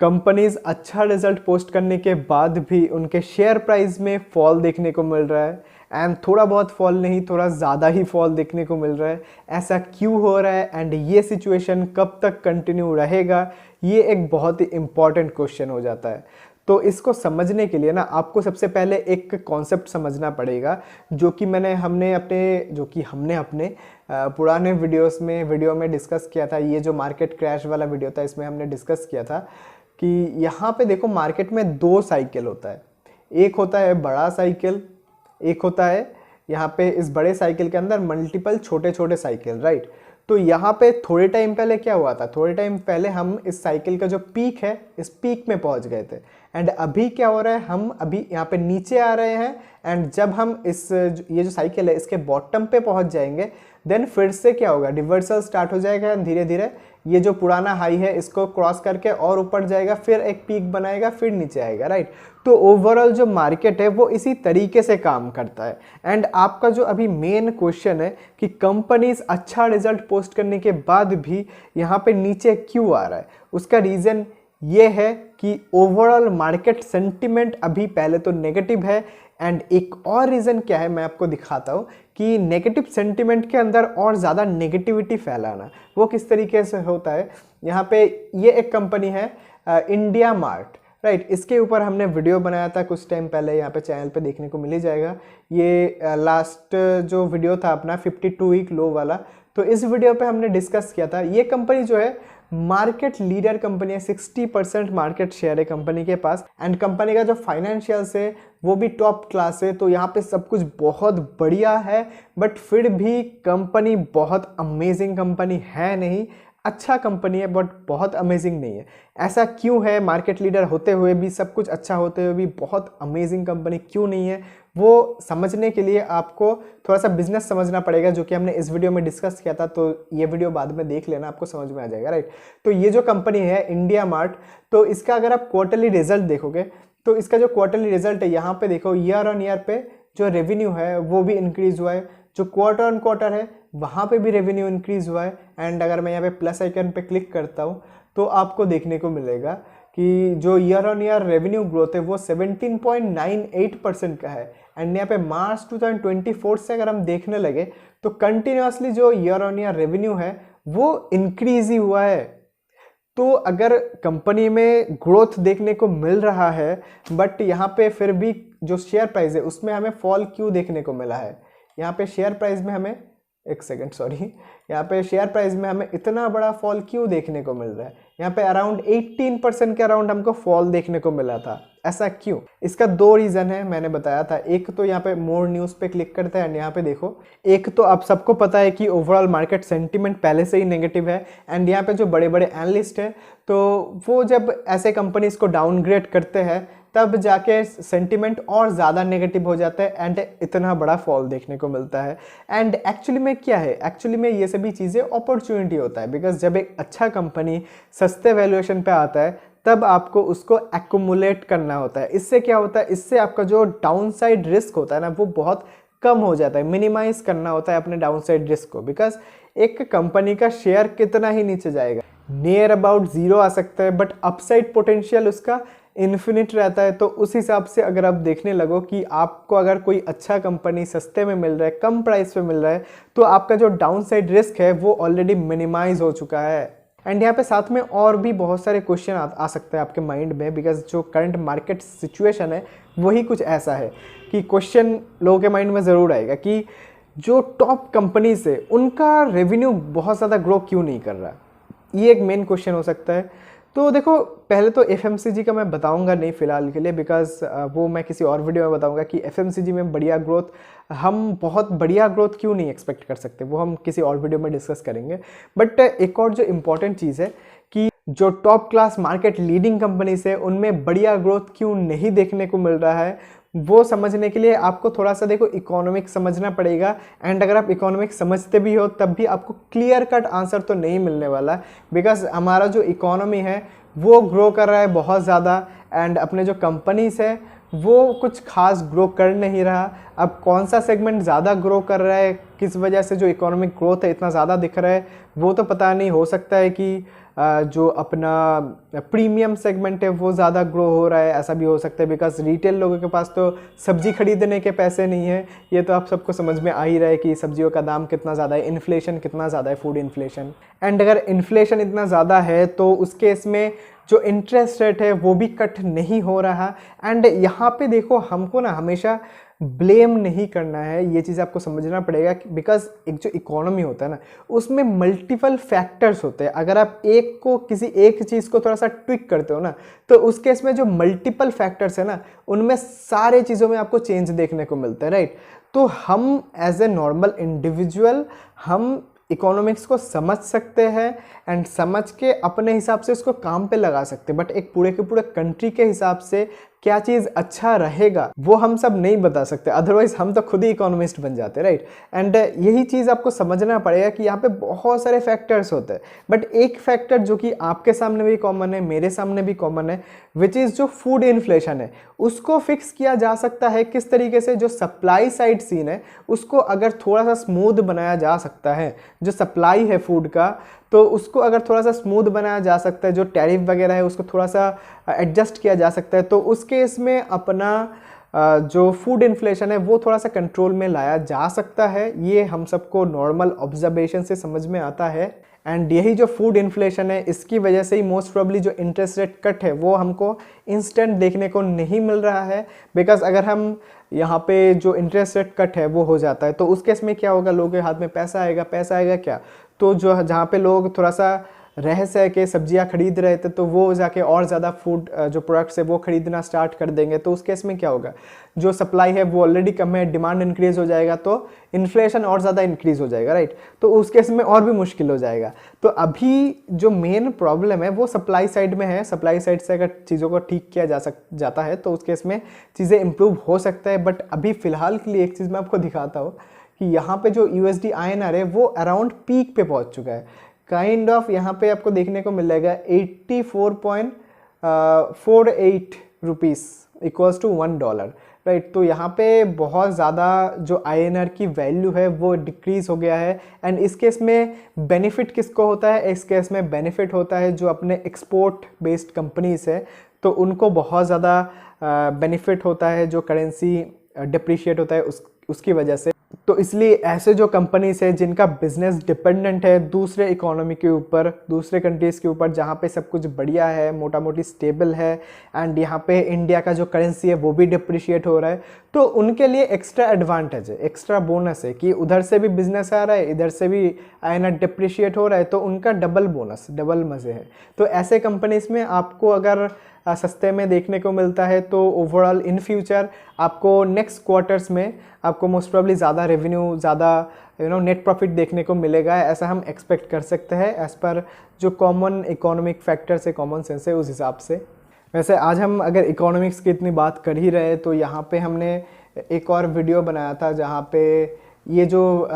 Companies अच्छा result post करने के बाद भी उनके शेयर प्राइस में फॉल देखने को मिल रहा है। एंड थोड़ा बहुत फॉल नहीं, थोड़ा ज़्यादा ही फॉल देखने को मिल रहा है। ऐसा क्यों हो रहा है एंड ये सिचुएशन कब तक कंटिन्यू रहेगा, ये एक बहुत ही इम्पॉर्टेंट क्वेश्चन हो जाता है। तो इसको समझने के लिए ना आपको सबसे पहले एक कॉन्सेप्ट समझना पड़ेगा, जो कि हमने अपने पुराने वीडियो में डिस्कस किया था। ये जो मार्केट क्रैश वाला वीडियो था, इसमें हमने डिस्कस किया था कि यहाँ पे देखो मार्केट में दो साइकिल होता है। एक होता है बड़ा साइकिल, एक होता है यहाँ पे इस बड़े साइकिल के अंदर मल्टीपल छोटे छोटे साइकिल, राइट। तो यहाँ पे थोड़े टाइम पहले क्या हुआ था, थोड़े टाइम पहले हम इस साइकिल का जो पीक है, इस पीक में पहुँच गए थे। एंड अभी क्या हो रहा है, हम अभी यहाँ पे नीचे आ रहे हैं। एंड जब हम ये जो साइकिल है इसके बॉटम पे पहुँच जाएंगे, देन फिर से क्या होगा, रिवर्सल स्टार्ट हो जाएगा। धीरे धीरे ये जो पुराना हाई है इसको क्रॉस करके और ऊपर जाएगा, फिर एक पीक बनाएगा, फिर नीचे आएगा, राइट। तो ओवरऑल जो मार्केट है वो इसी तरीके से काम करता है। एंड आपका जो अभी मेन क्वेश्चन है कि कंपनीज अच्छा रिजल्ट पोस्ट करने के बाद भी यहाँ पे नीचे क्यों आ रहा है, उसका रीज़न ये है कि ओवरऑल मार्केट सेंटिमेंट अभी पहले तो नेगेटिव है। एंड एक और रीज़न क्या है, मैं आपको दिखाता हूँ कि नेगेटिव सेंटिमेंट के अंदर और ज़्यादा नेगेटिविटी फैलाना वो किस तरीके से होता है। यहाँ पे ये एक कंपनी है इंडिया मार्ट, राइट। इसके ऊपर हमने वीडियो बनाया था कुछ टाइम पहले, यहाँ पे चैनल पे देखने को मिल ही जाएगा। ये लास्ट जो वीडियो था अपना 52 वीक लो वाला, तो इस वीडियो पे हमने डिस्कस किया था। ये कंपनी जो है मार्केट लीडर कंपनी है, 60% मार्केट शेयर है कंपनी के पास। एंड कंपनी का जो फाइनेंशियल्स है वो भी टॉप क्लास है। तो यहाँ पे सब कुछ बहुत बढ़िया है, बट फिर भी कंपनी बहुत अमेजिंग कंपनी है नहीं। अच्छा कंपनी है बट बहुत अमेजिंग नहीं है। ऐसा क्यों है, मार्केट लीडर होते हुए भी, सब कुछ अच्छा होते हुए भी बहुत अमेजिंग कंपनी क्यों नहीं है, वो समझने के लिए आपको थोड़ा सा बिजनेस समझना पड़ेगा, जो कि हमने इस वीडियो में डिस्कस किया था। तो ये वीडियो बाद में देख लेना, आपको समझ में आ जाएगा, राइट। तो ये जो कंपनी है इंडिया मार्ट, तो इसका अगर आप क्वार्टरली रिजल्ट देखोगे तो इसका जो क्वार्टरली रिजल्ट है, यहाँ पे देखो ईयर ऑन ईयर पे जो रेवेन्यू है वो भी इंक्रीज हुआ है, जो क्वार्टर ऑन क्वार्टर है वहाँ पे भी रेवेन्यू इंक्रीज हुआ है। एंड अगर मैं यहाँ पे प्लस आइकन पे क्लिक करता हूँ तो आपको देखने को मिलेगा कि जो year on year revenue growth है वो 17.98% का है। एंड यहाँ पे मार्च 2024 से अगर हम देखने लगे तो कंटिन्यूसली जो ईयर ऑन ईयर रेवेन्यू है वो इंक्रीज ही हुआ है। तो अगर कंपनी में ग्रोथ देखने को मिल रहा है, बट यहाँ पे फिर भी जो शेयर प्राइस है उसमें हमें फॉल क्यों देखने को मिला है, यहाँ पे शेयर प्राइस में हमें यहाँ पे शेयर प्राइस में हमें इतना बड़ा फॉल क्यों देखने को मिल रहा है। यहाँ पे अराउंड 18% के अराउंड हमको फॉल देखने को मिला था, ऐसा क्यों? इसका दो रीज़न है, मैंने बताया था। एक तो यहाँ पे मोर न्यूज़ पे क्लिक करते हैं एंड यहाँ पे देखो, एक तो आप सबको पता है कि ओवरऑल मार्केट सेंटिमेंट पहले से ही नेगेटिव है। एंड यहाँ पे जो बड़े बड़े एनालिस्ट हैं तो वो जब ऐसे कंपनीज को डाउनग्रेड करते हैं तब जाके सेंटिमेंट और ज़्यादा नेगेटिव हो जाता है एंड इतना बड़ा फॉल देखने को मिलता है। एंड एक्चुअली में क्या है, एक्चुअली में ये सभी चीज़ें अपॉर्चुनिटी होता है। बिकॉज जब एक अच्छा कंपनी सस्ते वैल्यूएशन पे आता है तब आपको उसको एक्यूमुलेट करना होता है। इससे क्या होता है, इससे आपका जो डाउनसाइड रिस्क होता है ना वो बहुत कम हो जाता है। मिनिमाइज करना होता है अपने डाउनसाइड रिस्क को। बिकॉज एक कंपनी का शेयर कितना ही नीचे जाएगा, नियर अबाउट जीरो आ सकता है, बट अपसाइड पोटेंशियल उसका इन्फिनिट रहता है। तो उस हिसाब से अगर आप देखने लगो कि आपको अगर कोई अच्छा कंपनी सस्ते में मिल रहा है, कम प्राइस पे मिल रहा है, तो आपका जो डाउनसाइड रिस्क है वो ऑलरेडी मिनिमाइज हो चुका है। एंड यहाँ पे साथ में और भी बहुत सारे क्वेश्चन आ सकते हैं आपके माइंड में, बिकॉज जो करंट मार्केट सिचुएशन है वही कुछ ऐसा है कि क्वेश्चन लोगों के माइंड में ज़रूर आएगा कि जो टॉप कंपनीज है उनका रेवेन्यू बहुत ज़्यादा ग्रो क्यों नहीं कर रहा। ये एक मेन क्वेश्चन हो सकता है। तो देखो, पहले तो एफएमसीजी का मैं बताऊंगा नहीं फिलहाल के लिए, बिकॉज वो मैं किसी और वीडियो में बताऊंगा कि एफएमसीजी में बढ़िया ग्रोथ, हम बहुत बढ़िया ग्रोथ क्यों नहीं एक्सपेक्ट कर सकते, वो हम किसी और वीडियो में डिस्कस करेंगे। बट एक और जो इम्पॉर्टेंट चीज़ है कि जो top class market leading companies है उनमें बढ़िया ग्रोथ क्यों नहीं देखने को मिल रहा है, वो समझने के लिए आपको थोड़ा सा देखो इकोनॉमिक्स समझना पड़ेगा। एंड अगर आप इकोनॉमिक्स समझते भी हो तब भी आपको क्लियर कट आंसर तो नहीं मिलने वाला, बिकॉज हमारा जो इकोनॉमी है वो ग्रो कर रहा है बहुत ज़्यादा एंड अपने जो कंपनीज है वो कुछ खास ग्रो कर नहीं रहा। अब कौन सा सेगमेंट ज़्यादा ग्रो कर रहा है, किस वजह से जो इकोनॉमिक ग्रोथ है इतना ज़्यादा दिख रहा है, वो तो पता नहीं। हो सकता है कि जो अपना प्रीमियम सेगमेंट है वो ज़्यादा ग्रो हो रहा है, ऐसा भी हो सकता है बिकॉज रिटेल लोगों के पास तो सब्जी खरीदने के पैसे नहीं है। ये तो आप सबको समझ में आ ही रहा है कि सब्जियों का दाम कितना ज़्यादा है, इन्फ्लेशन कितना ज़्यादा है, फूड इन्फ्लेशन। एंड अगर इन्फ्लेशन इतना ज़्यादा है तो उस केस में जो इंटरेस्ट रेट है वो भी कट नहीं हो रहा। एंड यहाँ पे देखो, हमको ना हमेशा ब्लेम नहीं करना है, ये चीज़ आपको समझना पड़ेगा बिकॉज एक जो इकोनॉमी होता है ना उसमें मल्टीपल फैक्टर्स होते हैं। अगर आप किसी एक चीज़ को थोड़ा सा ट्विक करते हो ना तो उस केस में जो मल्टीपल फैक्टर्स है ना उनमें सारे चीज़ों में आपको चेंज देखने को मिलता है, राइट। तो हम एज ए नॉर्मल इंडिविजुअल हम इकोनॉमिक्स को समझ सकते हैं एंड समझ के अपने हिसाब से उसको काम पे लगा सकते हैं, बट एक पूरे के पूरे कंट्री के हिसाब से क्या चीज़ अच्छा रहेगा वो हम सब नहीं बता सकते, अदरवाइज हम तो खुद ही इकोनॉमिस्ट बन जाते, राइट। एंड यही चीज़ आपको समझना पड़ेगा कि यहाँ पे बहुत सारे फैक्टर्स होते हैं, बट एक फैक्टर जो कि आपके सामने भी कॉमन है, मेरे सामने भी कॉमन है, विच इज़ जो फूड इन्फ्लेशन है, उसको फिक्स किया जा सकता है किस तरीके से। जो सप्लाई साइड सीन है उसको अगर थोड़ा सा स्मूथ बनाया जा सकता है, जो सप्लाई है फूड का तो उसको अगर थोड़ा सा स्मूथ बनाया जा सकता है, जो टैरिफ वगैरह है उसको थोड़ा सा एडजस्ट किया जा सकता है, तो उस केस में अपना जो फूड इन्फ्लेशन है वो थोड़ा सा कंट्रोल में लाया जा सकता है। ये हम सबको नॉर्मल ऑब्जर्वेशन से समझ में आता है। एंड यही जो फूड इन्फ्लेशन है इसकी वजह से ही मोस्ट प्रोबेबली जो इंटरेस्ट रेट कट है वो हमको इंस्टेंट देखने को नहीं मिल रहा है, बिकॉज अगर हम यहाँ पे जो इंटरेस्ट रेट कट है वो हो जाता है तो उस केस में क्या होगा, लोगों के हाथ में पैसा आएगा। पैसा आएगा क्या, तो जो जहाँ पे लोग थोड़ा सा रह सह के सब्जियाँ खरीद रहे थे तो वो जाके और ज़्यादा फूड जो प्रोडक्ट्स है वो खरीदना स्टार्ट कर देंगे। तो उस केस में क्या होगा, जो सप्लाई है वो ऑलरेडी कम है, डिमांड इंक्रीज़ हो जाएगा तो इन्फ्लेशन और ज़्यादा इंक्रीज़ हो जाएगा, राइट। तो उस केस में और भी मुश्किल हो जाएगा। तो अभी जो मेन प्रॉब्लम है वो सप्लाई साइड में है। सप्लाई साइड से अगर चीज़ों को ठीक किया जाता है तो उस केस में चीज़ें इंप्रूव हो सकता है। बट अभी फ़िलहाल के लिए एक चीज़ मैं आपको दिखाता हूँ कि यहाँ पे जो USD INR है वो अराउंड पीक पे पहुँच चुका है। काइंड ऑफ यहाँ पे आपको देखने को मिलेगा 84.48 रुपीज़ इक्वल्स टू $1, राइट। तो यहाँ पे बहुत ज़्यादा जो INR की वैल्यू है वो डिक्रीज़ हो गया है। एंड इस केस में बेनिफिट किसको होता है, इस केस में बेनिफिट होता है जो अपने एक्सपोर्ट बेस्ड कंपनीज है, तो उनको बहुत ज़्यादा बेनिफिट होता है जो करेंसी डिप्रिशिएट होता है उसकी वजह से। तो इसलिए ऐसे जो कंपनीज है जिनका बिजनेस डिपेंडेंट है दूसरे इकोनॉमी के ऊपर, दूसरे कंट्रीज़ के ऊपर, जहाँ पे सब कुछ बढ़िया है, मोटा मोटी स्टेबल है, एंड यहाँ पे इंडिया का जो करेंसी है वो भी डिप्रिशिएट हो रहा है, तो उनके लिए एक्स्ट्रा एडवांटेज है, एक्स्ट्रा बोनस है कि उधर से भी बिजनेस आ रहा है, इधर से भी INR डिप्रिशिएट हो रहा है, तो उनका डबल बोनस, डबल मज़े है। तो ऐसे कंपनीज में आपको अगर सस्ते में देखने को मिलता है तो ओवरऑल इन फ्यूचर आपको नेक्स्ट क्वार्टर्स में आपको मोस्ट प्रोबेबली ज़्यादा रेवेन्यू, ज़्यादा नेट प्रॉफिट देखने को मिलेगा, ऐसा हम एक्सपेक्ट कर सकते हैं एज़ पर जो कॉमन इकोनॉमिक फैक्टर्स है, कॉमन सेंस है, उस हिसाब से। वैसे आज हम अगर इकोनॉमिक्स की इतनी बात कर ही रहे तो यहाँ पे हमने एक और वीडियो बनाया था जहाँ पे ये जो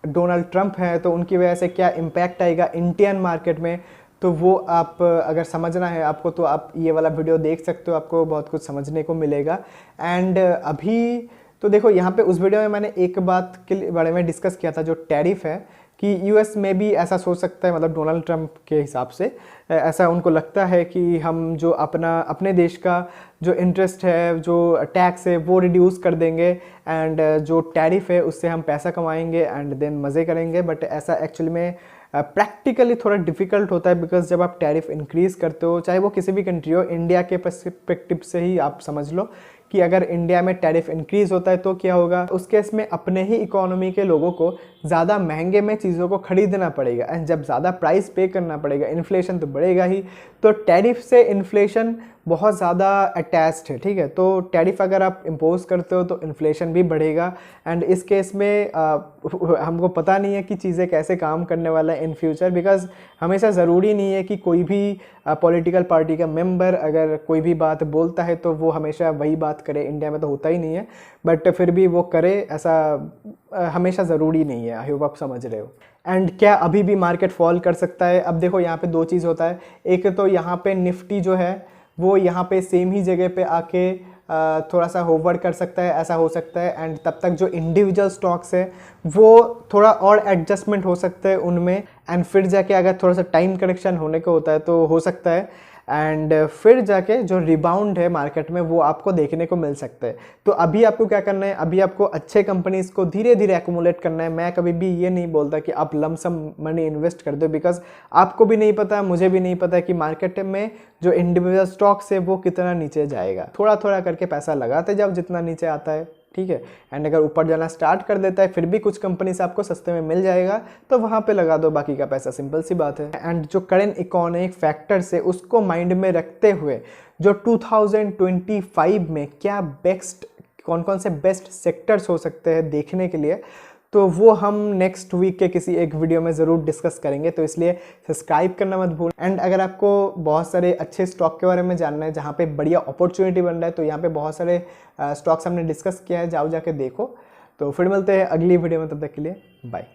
डोनाल्ड ट्रंप है तो उनकी वजह से क्या इम्पैक्ट आएगा इंडियन मार्केट में, तो वो आप अगर समझना है आपको तो आप ये वाला वीडियो देख सकते हो, आपको बहुत कुछ समझने को मिलेगा। एंड अभी तो देखो यहाँ पे उस वीडियो में मैंने एक बात के बारे में डिस्कस किया था, जो टैरिफ है कि US में भी ऐसा सोच सकता है, मतलब डोनाल्ड ट्रंप के हिसाब से ऐसा उनको लगता है कि हम जो अपने देश का जो इंटरेस्ट है, जो टैक्स है वो रिड्यूस कर देंगे एंड जो टैरिफ है उससे हम पैसा कमाएंगे एंड देन मज़े करेंगे। बट ऐसा एक्चुअली में प्रैक्टिकली थोड़ा डिफ़िकल्ट होता है, बिकॉज जब आप टैरिफ इंक्रीज़ करते हो, चाहे वो किसी भी कंट्री हो, इंडिया के पर्सपेक्टिव से ही आप समझ लो कि अगर इंडिया में टैरिफ इंक्रीज़ होता है तो क्या होगा, उस केस में अपने ही इकोनॉमी के लोगों को ज़्यादा महंगे में चीज़ों को खरीदना पड़ेगा एंड जब ज़्यादा प्राइस पे करना पड़ेगा, इन्फ्लेशन तो बढ़ेगा ही। तो टैरिफ से इन्फ्लेशन बहुत ज़्यादा अटैच्ड है, ठीक है। तो टैरिफ अगर आप इम्पोज करते हो तो इन्फ्लेशन भी बढ़ेगा एंड इस केस में हमको पता नहीं है कि चीज़ें कैसे काम करने वाला है इन फ्यूचर, बिकॉज हमेशा ज़रूरी नहीं है कि कोई भी पॉलिटिकल पार्टी का मेंबर अगर कोई भी बात बोलता है तो वो हमेशा वही बात करे। इंडिया में तो होता ही नहीं है, बट फिर भी वो करे, ऐसा हमेशा ज़रूरी नहीं है। आई होप आप समझ रहे हो। एंड क्या अभी भी मार्केट फॉल कर सकता है? अब देखो यहाँ पे दो चीज़ होता है, एक तो यहाँ पे निफ्टी जो है वो यहाँ पे सेम ही जगह पे आके थोड़ा सा होवर कर सकता है, ऐसा हो सकता है। एंड तब तक जो इंडिविजुअल स्टॉक्स है वो थोड़ा और एडजस्टमेंट हो सकता है उनमें, एंड फिर जाके अगर थोड़ा सा टाइम करेक्शन होने को होता है तो हो सकता है, एंड फिर जाके जो रिबाउंड है मार्केट में वो आपको देखने को मिल सकता है। तो अभी आपको क्या करना है, अभी आपको अच्छे कंपनीज को धीरे धीरे एक्यूमुलेट करना है। मैं कभी भी ये नहीं बोलता कि आप लमसम मनी इन्वेस्ट कर दो, बिकॉज आपको भी नहीं पता, मुझे भी नहीं पता कि मार्केट में जो इंडिविजुअल स्टॉक्स है वो कितना नीचे जाएगा। थोड़ा थोड़ा करके पैसा लगाते जाओ जितना नीचे आता है, ठीक है। एंड अगर ऊपर जाना स्टार्ट कर देता है फिर भी कुछ कंपनी से आपको सस्ते में मिल जाएगा तो वहाँ पे लगा दो बाकी का पैसा, सिंपल सी बात है। एंड जो करेंट इकोनॉमिक फैक्टर्स है उसको माइंड में रखते हुए जो 2025 में क्या बेस्ट, कौन कौन से बेस्ट सेक्टर्स हो सकते हैं देखने के लिए, तो वो हम नेक्स्ट वीक के किसी एक वीडियो में ज़रूर डिस्कस करेंगे। तो इसलिए सब्सक्राइब करना मत भूल। एंड अगर आपको बहुत सारे अच्छे स्टॉक के बारे में जानना है जहाँ पे बढ़िया अपॉर्चुनिटी बन रहा है, तो यहाँ पे बहुत सारे स्टॉक्स हमने डिस्कस किया है, जाओ जाके देखो। तो फिर मिलते हैं अगली वीडियो में, तब तक के लिए बाय।